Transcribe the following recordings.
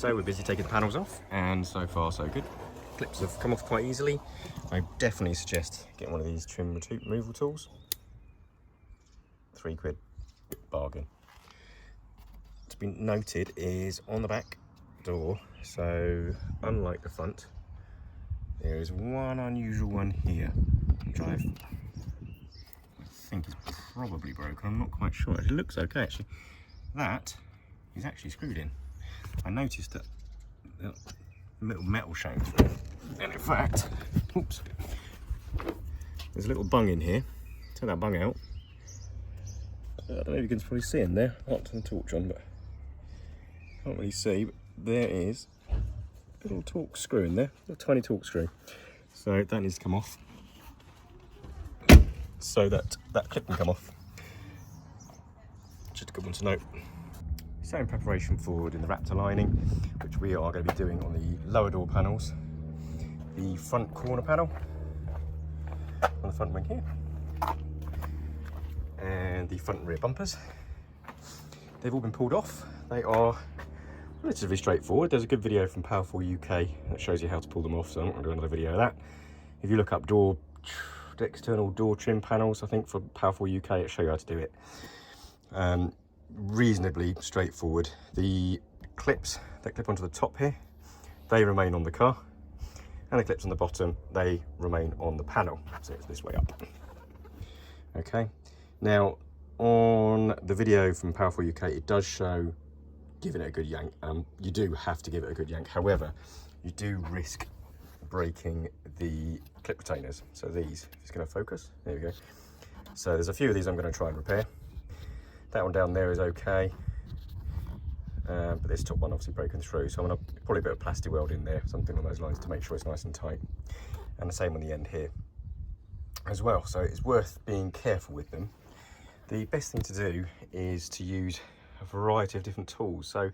So we're busy taking the panels off, and so far so good. Clips have come off quite easily. I definitely suggest getting one of these trim removal tools. £3, bargain. To be noted is on the back door, so unlike the front, there is one unusual one here, which I think is probably broken. I'm not quite sure. It looks okay actually. That is actually screwed in. I noticed that the little metal showing through, and in fact, oops, there's a little bung in here. Take that bung out. I don't know if you can probably see in there. I'll turn the torch on, but can't really see. But there is a little torque screw in there, a tiny torque screw. So that needs to come off, so that clip can come off. Just a good one to note. So in preparation for doing the Raptor lining, which we are going to be doing on the lower door panels, the front corner panel on the front wing here, and the front and rear bumpers. They've all been pulled off. They are relatively straightforward. There's a good video from Powerful UK that shows you how to pull them off, so I'm not going to do another video of that. If you look up the external door trim panels, I think for Powerful UK, it'll show you how to do it. Reasonably straightforward. The clips that clip onto the top here, they remain on the car, and the clips on the bottom, they remain on the panel, so it's this way up. Okay, now on the video from Powerful UK, it does show giving it a good yank. You do have to give it a good yank, however you do risk breaking the clip retainers. So these, if it's going to focus, there we go. So there's a few of these I'm going to try and repair. That one down there is okay, but this top one obviously broken through, so I'm going to probably a bit of plastic weld in there, something along those lines, to make sure it's nice and tight. And the same on the end here as well, so it's worth being careful with them. The best thing to do is to use a variety of different tools. So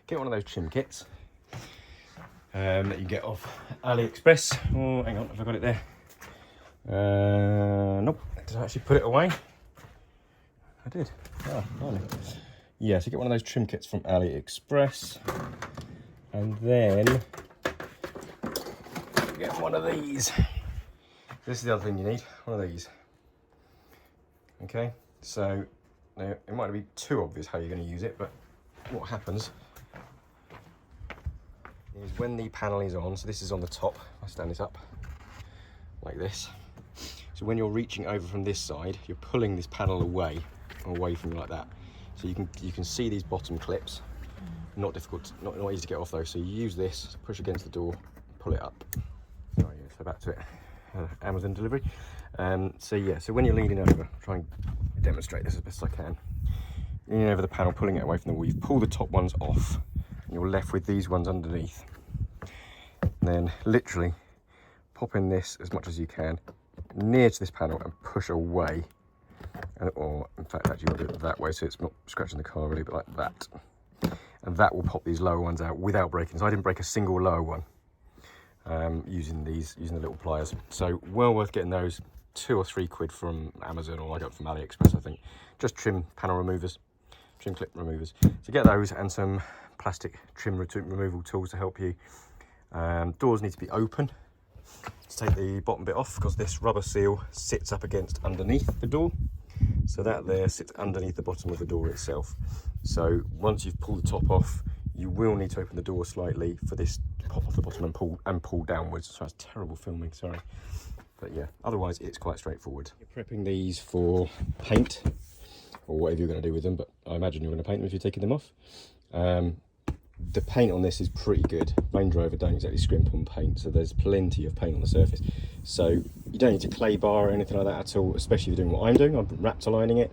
get one of those trim kits that you get off AliExpress. Oh, hang on, have I got it there? Nope, did I actually put it away? I did. Oh, blimey. Yeah, so get one of those trim kits from AliExpress, and then get one of these. This is the other thing you need, one of these. Okay, so now it might not be too obvious how you're going to use it, but what happens is when the panel is on, so this is on the top, I stand this up like this. So when you're reaching over from this side, you're pulling this panel away from you like that. So you can see these bottom clips. Not difficult, not easy to get off those. So you use this to push against the door, pull it up. Oh yeah, so back to it. Amazon delivery. So yeah, so when you're leaning over, try and demonstrate this as best I can. Leaning over the panel, pulling it away from the wall. You pull the top ones off, and you're left with these ones underneath. And then literally pop in this as much as you can near to this panel and push away. Or in fact, actually, you do it that way, so it's not scratching the car really, but like that. And that will pop these lower ones out without breaking. So I didn't break a single lower one using the little pliers. So well worth getting those. £2 or £3 from Amazon, or I got from AliExpress, I think. Just trim panel removers, trim clip removers. So get those and some plastic trim removal tools to help you. Doors need to be open. Let's take the bottom bit off, because this rubber seal sits up against underneath the door. So that there sits underneath the bottom of the door itself. So once you've pulled the top off, you will need to open the door slightly for this to pop off the bottom and pull downwards. So that's terrible filming, sorry. But yeah, otherwise it's quite straightforward. You're prepping these for paint, or whatever you're going to do with them, but I imagine you're going to paint them if you're taking them off. The paint on this is pretty good. Range Rover don't exactly scrimp on paint, so there's plenty of paint on the surface. So you don't need to clay bar or anything like that at all, especially if you're doing what I'm doing. I'm Raptor lining it.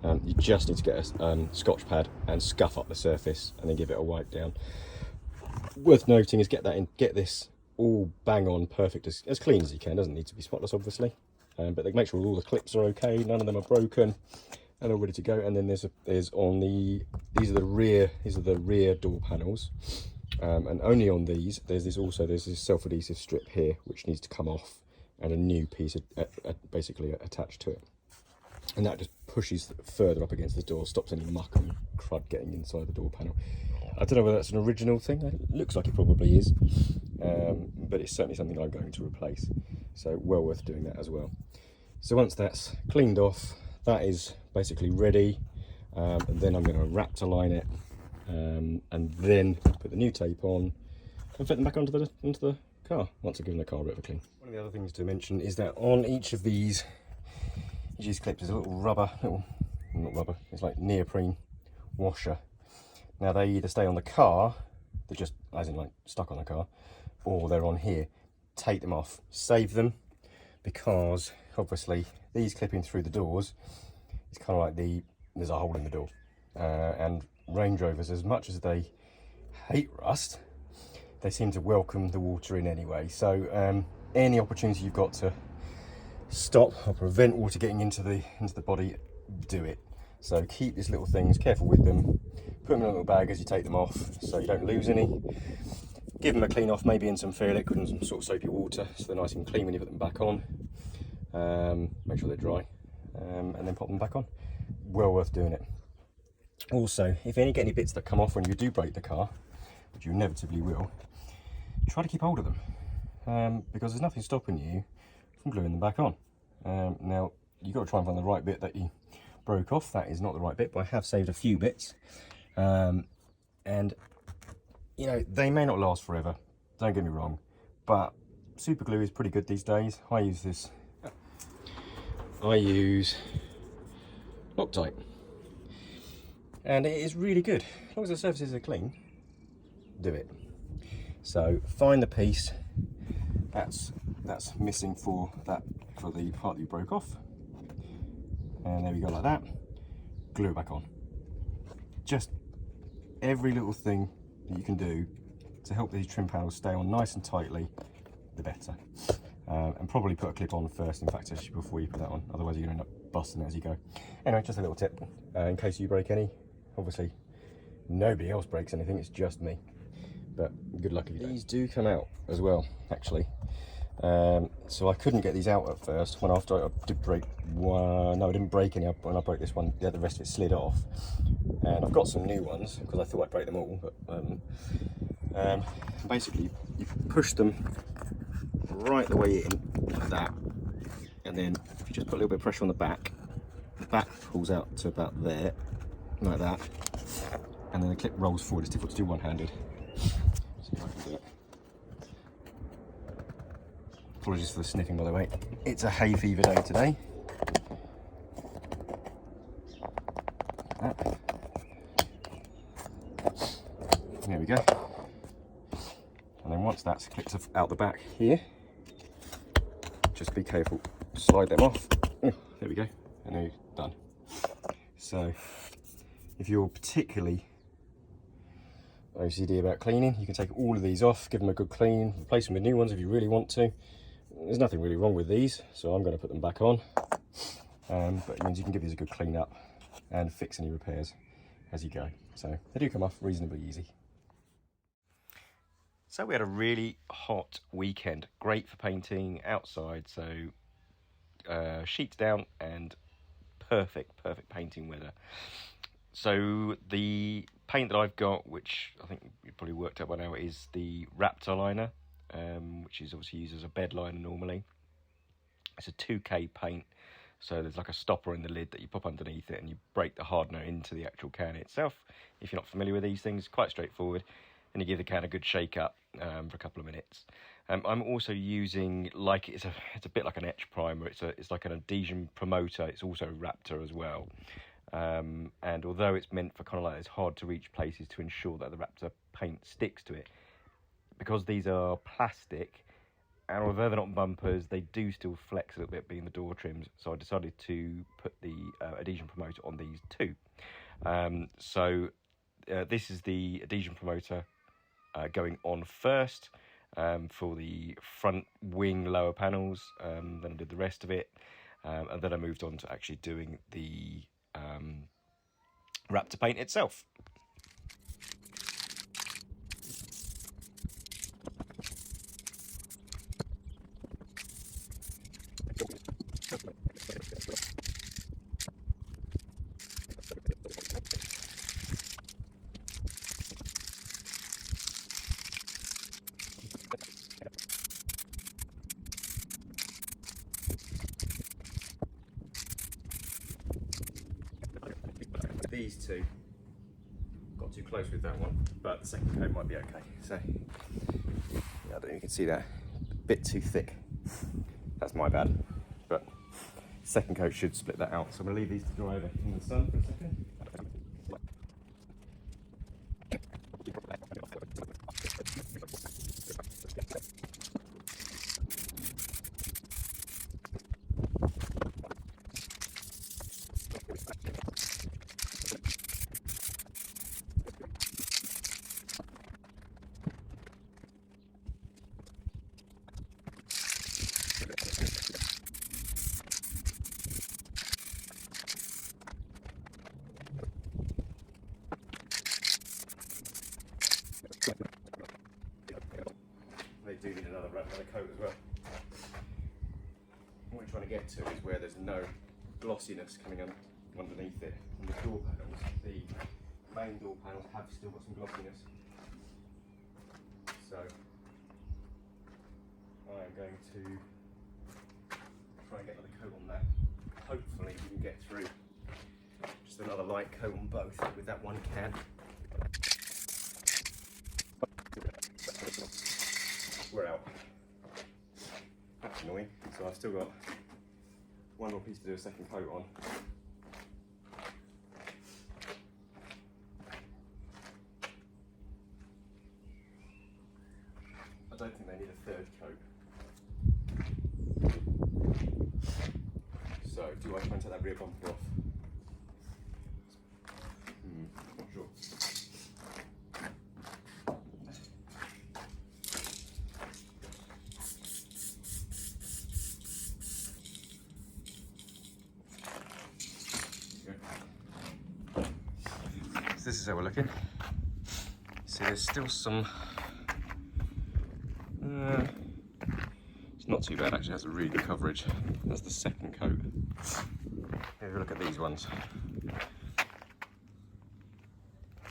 You just need to get a Scotch pad and scuff up the surface and then give it a wipe down. Worth noting is get this all bang on perfect, as clean as you can. Doesn't need to be spotless, obviously, but they make sure all the clips are okay, none of them are broken, and all ready to go. And then these are the rear door panels, and only on these there's this self-adhesive strip here which needs to come off, and a new piece basically attached to it, and that just pushes further up against the door, stops any muck and crud getting inside the door panel. I don't know whether that's an original thing. It looks like it probably is, but it's certainly something I'm going to replace. So well worth doing that as well. So once that's cleaned off, that is basically ready. And then I'm going to Raptor line it, and then put the new tape on and fit them back onto the car once I've given the car a bit of a clean. One of the other things to mention is that on each of these clips is a little rubber, not rubber, it's like neoprene washer. Now they either stay on the car, they're just as in like stuck on the car, or they're on here. Take them off, save them, because obviously these clipping through the doors, it's kind of like there's a hole in the door. And Range Rovers, as much as they hate rust, they seem to welcome the water in anyway. So any opportunity you've got to stop or prevent water getting into the body, do it. So keep these little things, careful with them, put them in a little bag as you take them off so you don't lose any. Give them a clean off, maybe in some Fair Liquid and some sort of soapy water so they're nice and clean when you put them back on. Make sure they're dry, and then pop them back on. Well worth doing it. Also, if you get any bits that come off when you do break the car, which you inevitably will, try to keep hold of them, because there's nothing stopping you from gluing them back on. Now, you've got to try and find the right bit that you broke off. That is not the right bit, but I have saved a few bits. And, you know, they may not last forever, don't get me wrong, but super glue is pretty good these days. I use Loctite, and it is really good. As long as the surfaces are clean, do it. So find the piece that's missing for the part that you broke off, and there we go, like that. Glue it back on. Just every little thing that you can do to help these trim panels stay on nice and tightly, the better. And probably put a clip on first, in fact, actually, before you put that on, otherwise you're going to end up busting it as you go. Anyway, just a little tip, in case you break any. Obviously nobody else breaks anything, it's just me, but good luck if you don't. These do come out as well, actually. So I couldn't get these out at first. After I did break one, no, I didn't break any. When I broke this one, the rest of it slid off, and I've got some new ones because I thought I'd break them all. But basically, you push them right the way in, like that, and then if you just put a little bit of pressure on the back pulls out to about there, like that, and then the clip rolls forward. It's difficult to do one-handed. See if I can do it. Apologies for the sniffing, by the way. It's a hay fever day today. There we go. And then once that's clipped out the back here, just be careful, slide them off. Oh, there we go, and then done. So if you're particularly OCD about cleaning, you can take all of these off, give them a good clean, replace them with new ones if you really want to. There's nothing really wrong with these, so I'm going to put them back on. But it means you can give these a good clean up and fix any repairs as you go. So they do come off reasonably easy. So we had a really hot weekend, great for painting outside, so sheets down and perfect painting weather. So the paint that I've got, which I think you probably worked out by now, is the Raptor liner, which is obviously used as a bed liner normally. It's a 2K paint, so there's like a stopper in the lid that you pop underneath it and you break the hardener into the actual can itself. If you're not familiar with these things, quite straightforward, and you give the can a good shake up for a couple of minutes. I'm also using, like, it's a bit like an etch primer. It's like an adhesion promoter. It's also Raptor as well. And although it's meant for kind of like those hard to reach places to ensure that the Raptor paint sticks to it, because these are plastic, and although they're not bumpers, they do still flex a little bit being the door trims. So I decided to put the adhesion promoter on these too. So this is the adhesion promoter going on first for the front wing lower panels. Then I did the rest of it, and then I moved on to actually doing the Raptor paint itself. these two. Got too close with that one, but the second coat might be okay. So, yeah, I don't know if you can see that. A bit too thick. That's my bad. But second coat should split that out. So I'm going to leave these to dry over in the sun for a second. They do need another coat as well. What we're trying to get to is where there's no glossiness coming underneath it. And the door panels, the main door panels have still got some glossiness. So I am going to try and get another coat on that. Hopefully we can get through just another light coat on both with that one can. We're out. That's annoying. So I've still got one more piece to do a second coat on. I don't think they need a third coat. So do I try and take that rear bumper off? Not sure. This is how we're looking. See, there's still some. It's not too bad actually. It has a really good coverage. That's the second coat. Have a look at these ones. There's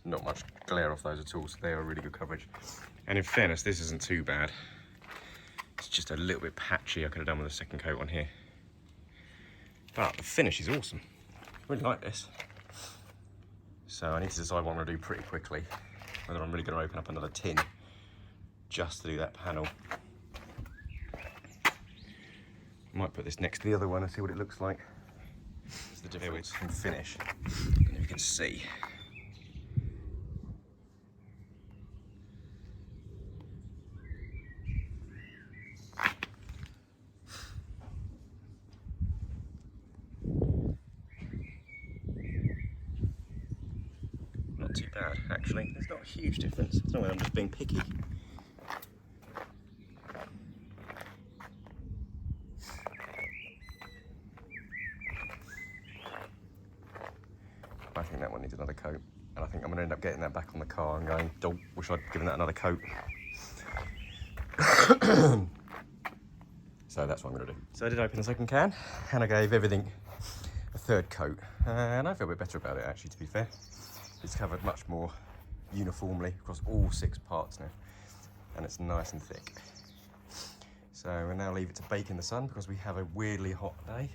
not much glare off those at all, so they are really good coverage. And in fairness, this isn't too bad. It's just a little bit patchy. I could have done with a second coat on here, but the finish is awesome. I really like this. So I need to decide what I'm going to do pretty quickly. Whether I'm really going to open up another tin just to do that panel. Might put this next to the other one and see what it looks like. It's the difference in finish. And you can see. Not too bad, actually. There's not a huge difference. I don't know whether I'm just being picky. I think that one needs another coat, and I think I'm going to end up getting that back on the car and going, "Don't wish I'd given that another coat." So that's what I'm going to do. So I did open the second can, and I gave everything a third coat, and I feel a bit better about it actually, to be fair. It's covered much more uniformly across all 6 parts now, and it's nice and thick. So we'll now leave it to bake in the sun because we have a weirdly hot day.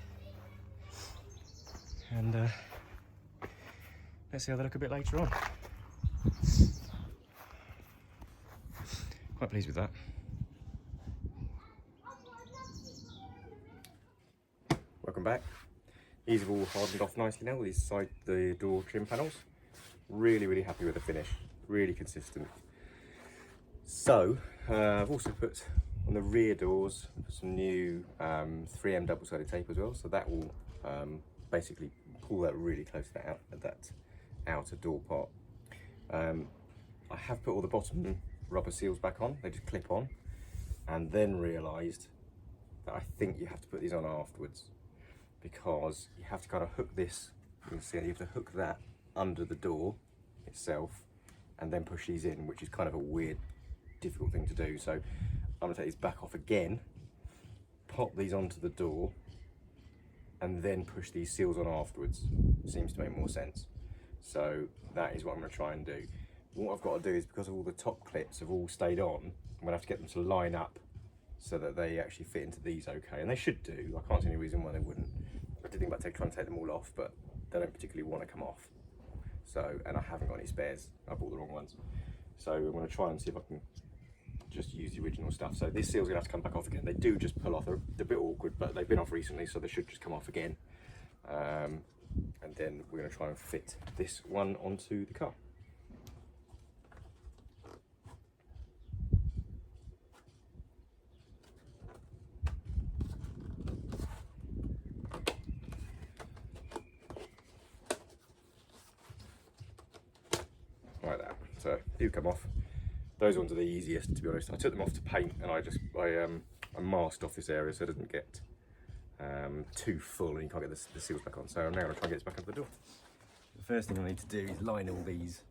And let's see how they look a bit later on. Quite pleased with that. Welcome back. These have all hardened off nicely now, the door trim panels. Really happy with the finish. Really consistent. So I've also put on the rear doors some new 3M double-sided tape as well. So that will basically pull that really close to that outer door part. I have put all the bottom rubber seals back on. They just clip on, and then realised that I think you have to put these on afterwards, because you have to kind of hook this. You can see you have to hook that under the door itself and then push these in, which is kind of a weird, difficult thing to do. So I'm going to take these back off again, pop these onto the door, and then push these seals on afterwards. Seems to make more sense. So that is what I'm going to try and do. What I've got to do is, because all the top clips have all stayed on, I'm going to have to get them to line up so that they actually fit into these okay. And they should do. I can't see any reason why they wouldn't. I did think about trying to take them all off, but they don't particularly want to come off. So, and I haven't got any spares. I bought the wrong ones. So I'm going to try and see if I can just use the original stuff. So this seal's going to have to come back off again. They do just pull off. They're a bit awkward, but they've been off recently, so they should just come off again. And then we're going to try and fit this one onto the car. Like that. So do come off. Those ones are the easiest, to be honest. I took them off to paint, and I masked off this area so it doesn't get too full and you can't get the seals back on. So I'm now going to try and get this back under the door. The first thing I need to do is line all these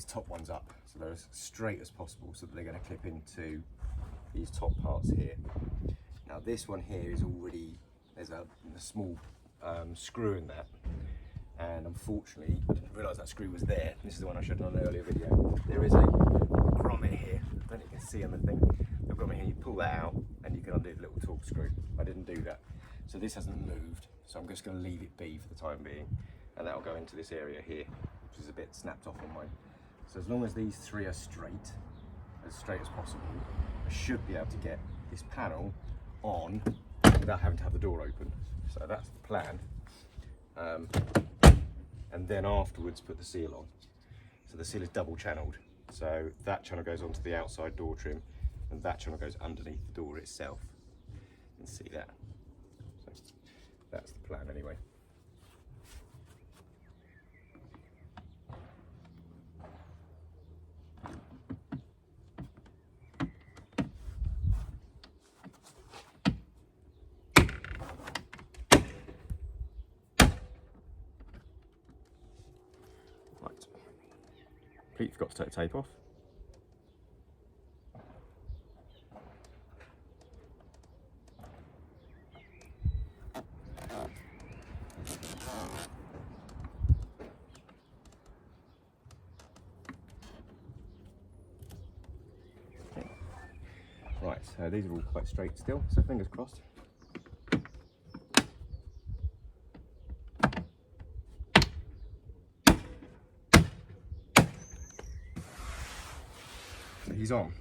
top ones up so they're as straight as possible, so that they're going to clip into these top parts here. Now this one here is already, there's a small screw in that, and unfortunately I didn't realise that screw was there. This is the one I showed on an earlier video. There is a grommet here, I don't know if you can see on the thing. The grommet here, you pull that out and you can undo the little torque screw. I didn't do that, so this hasn't moved, so I'm just going to leave it be for the time being, and that'll go into this area here, which is a bit snapped off on mine. So as long as these three are straight as possible, I should be able to get this panel on without having to have the door open. So that's the plan. And then afterwards put the seal on. So the seal is double channeled. So that channel goes onto the outside door trim, and that channel goes underneath the door itself. You can see that. So that's the plan anyway. Completely forgot to take the tape off. Okay. Right, so these are all quite straight still, so fingers crossed. He's on.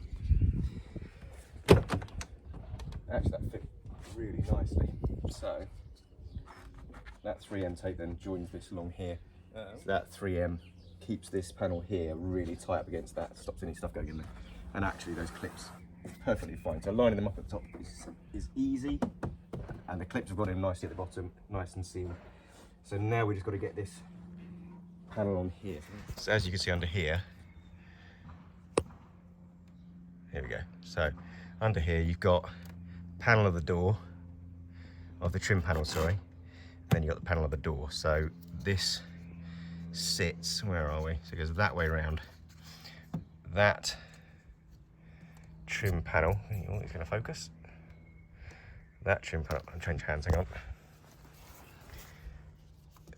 Actually, that fit really nicely. So that 3M tape then joins this along here. So that 3M keeps this panel here really tight up against that, stops any stuff going in there. And actually those clips perfectly fine. So lining them up at the top is easy, and the clips have got in nicely at the bottom, nice and sealed. So now we just got to get this panel on here. So as you can see under here, here we go. So under here you've got panel of the door, of the trim panel, sorry. And then you've got the panel of the door. So this sits, where are we? So it goes that way around. That trim panel, oh, it's going to focus. That trim panel, I'll change hands, hang on.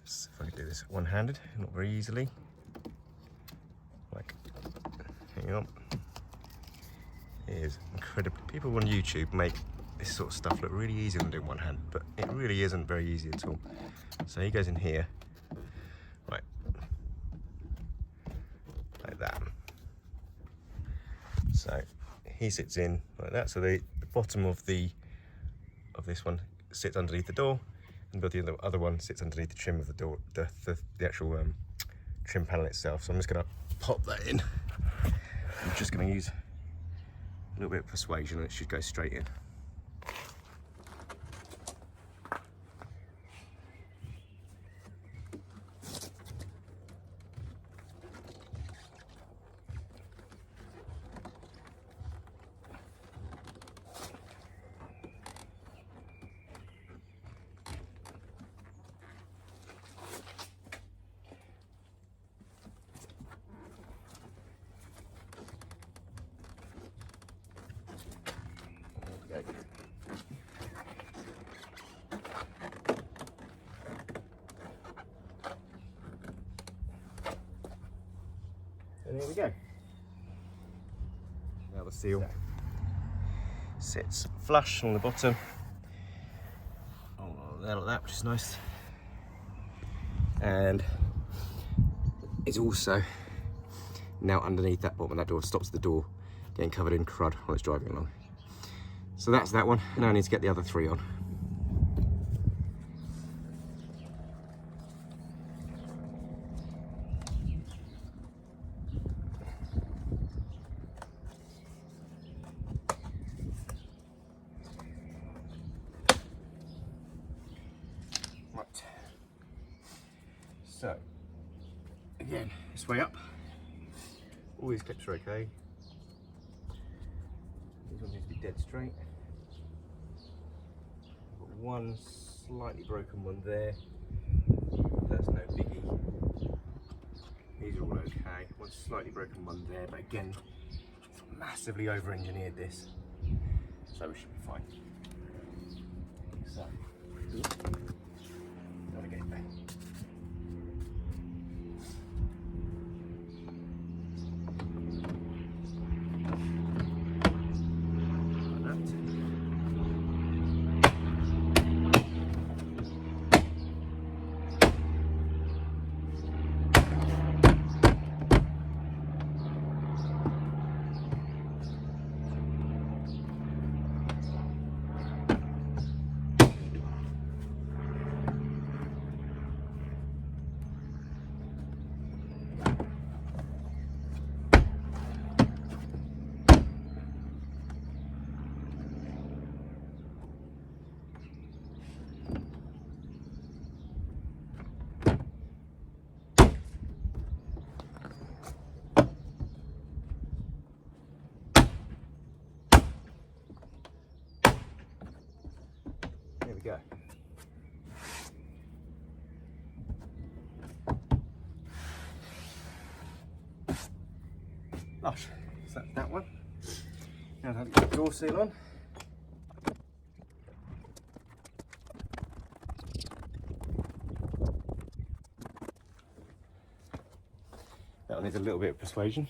Yes, if I can do this one-handed, not very easily. Like, hang on. It is incredible. People on YouTube make this sort of stuff look really easy than doing one hand, but it really isn't very easy at all. So he goes in here, right, like that. So he sits in like that. So the bottom of this one sits underneath the door, and the other one sits underneath the trim of the door, the actual trim panel itself. So I'm just going to pop that in. I'm just going to use a little bit of persuasion and it should go straight in. And there we go. Now the seal sits flush on the bottom. Oh, there like that, which is nice. And it's also now underneath that bottom of that door, stops the door getting covered in crud while it's driving along. So that's that one. Now I need to get the other three on. Right. So, again, this way up. All these clips are okay. These ones need to be dead straight. I've got one slightly broken one there. That's no biggie. These are all okay. One slightly broken one there, but again, it's massively over-engineered this, so we should be fine. So, gotta get it back. There we go. Lush. So that's that one. Now I'll get the door seal on. That'll need a little bit of persuasion.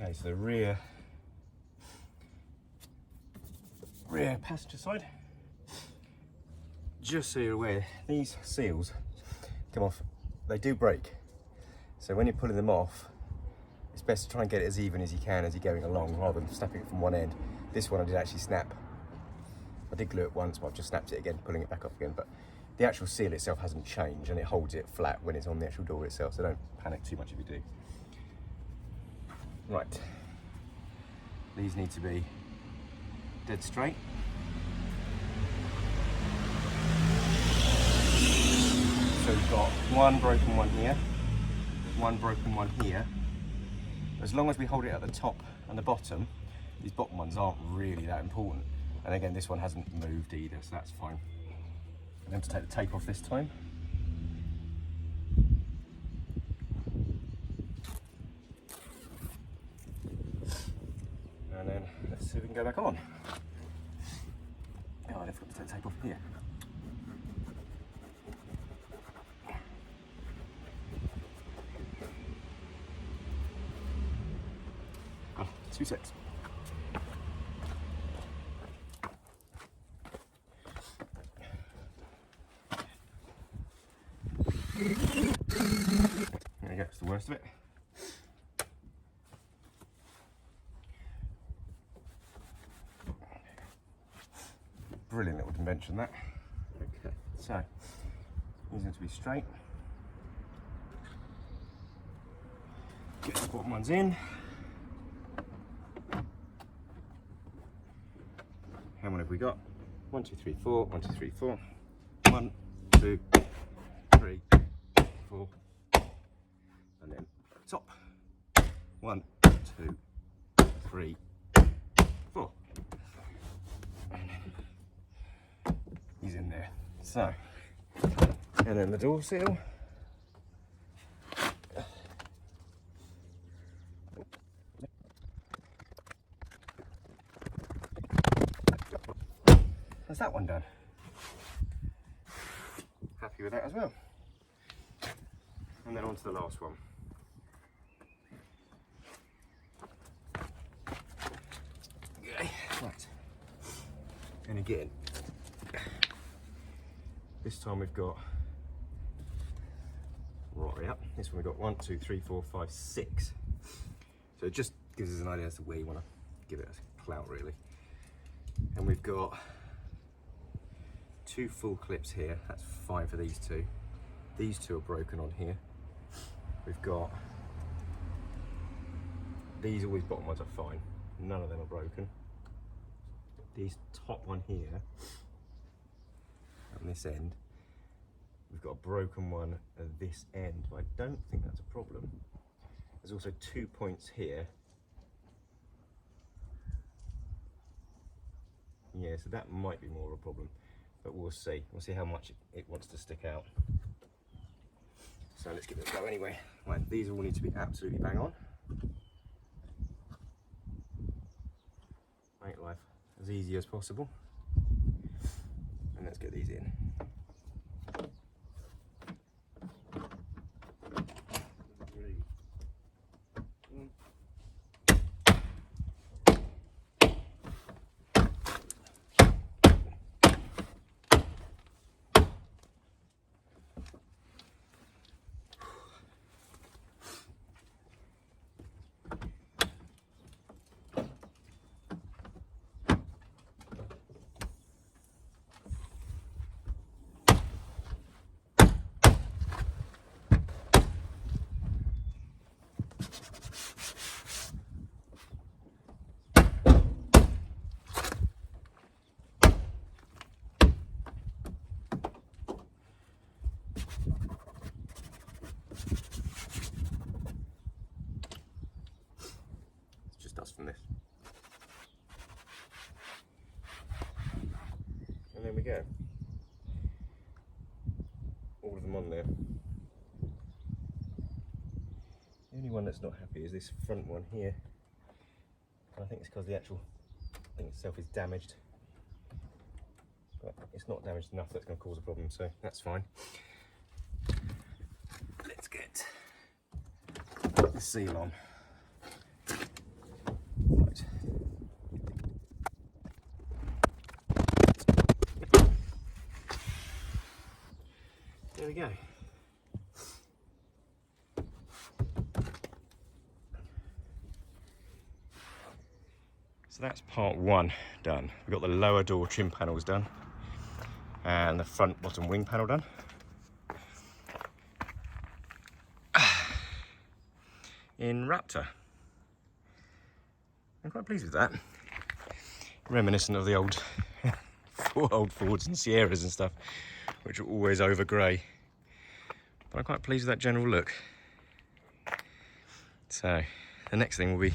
Okay, so the rear passenger side. Just so you're aware, these seals come off, they do break. So when you're pulling them off, it's best to try and get it as even as you can as you're going along, rather than snapping it from one end. This one I did actually snap. I did glue it once, but I've just snapped it again, pulling it back up again. But the actual seal itself hasn't changed, and it holds it flat when it's on the actual door itself, so don't panic too much if you do. Right, these need to be dead straight. So we've got one broken one here, one broken one here. As long as we hold it at the top and the bottom, these bottom ones aren't really that important. And again, this one hasn't moved either, so that's fine. I'm going to take the tape off this time. And then let's see if we can go back on. Oh, I forgot to take the tape off here. Oh, 2 secs. There we go, it's the worst of it. Brilliant little invention, that. Okay, so these are to be straight. Get the bottom ones in. How many have we got? 1, 2, 3, 4. 1, 2, 3, 4. 1, 2, 3, 4. And then top. 1, 2, 3, 4. He's in there. So, and then the door seal. that's that one done. Happy with that as well. And then on to the last one. Okay, right. And again, this time we've got, right up, this one we've got 1, 2, 3, 4, 5, 6. So it just gives us an idea as to where you want to give it a clout really. And we've got 2 full clips here, that's fine for these 2. These 2 are broken on here. We've got, these always bottom ones are fine, none of them are broken. These top one here, on this end, we've got a broken one at this end, but I don't think that's a problem. There's also 2 points here. Yeah, so that might be more of a problem, but we'll see. We'll see how much it wants to stick out. So let's give it a go anyway. Right, these all need to be absolutely bang on. Make life as easy as possible. And let's get these in. From this, and there we go, all of them on there. The only one that's not happy is this front one here, and I think it's because the actual thing itself is damaged, but it's not damaged enough that's going to cause a problem, so that's fine. Let's get the seal on. Right. There we go. So that's part 1 done. We've got the lower door trim panels done and the front bottom wing panel done. In Raptor. I'm quite pleased with that. Reminiscent of the old Fords and Sierras and stuff, which are always over grey. But I'm quite pleased with that general look. So the next thing will be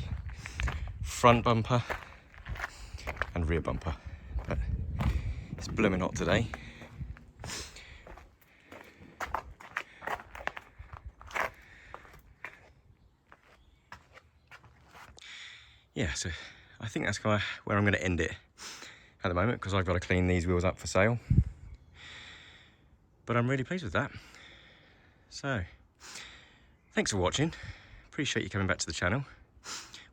front bumper and rear bumper. But it's blooming hot today. Yeah, so I think that's kind of where I'm going to end it at the moment, because I've got to clean these wheels up for sale. But I'm really pleased with that. So, thanks for watching. Appreciate you coming back to the channel.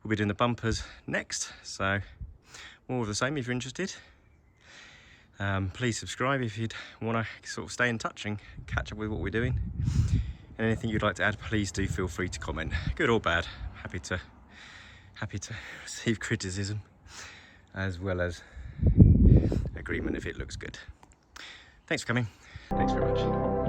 We'll be doing the bumpers next, so more of the same if you're interested. Please subscribe if you'd want to sort of stay in touch and catch up with what we're doing. And anything you'd like to add, please do feel free to comment, good or bad. Happy to receive criticism as well as agreement if it looks good. Thanks for coming. Thanks very much.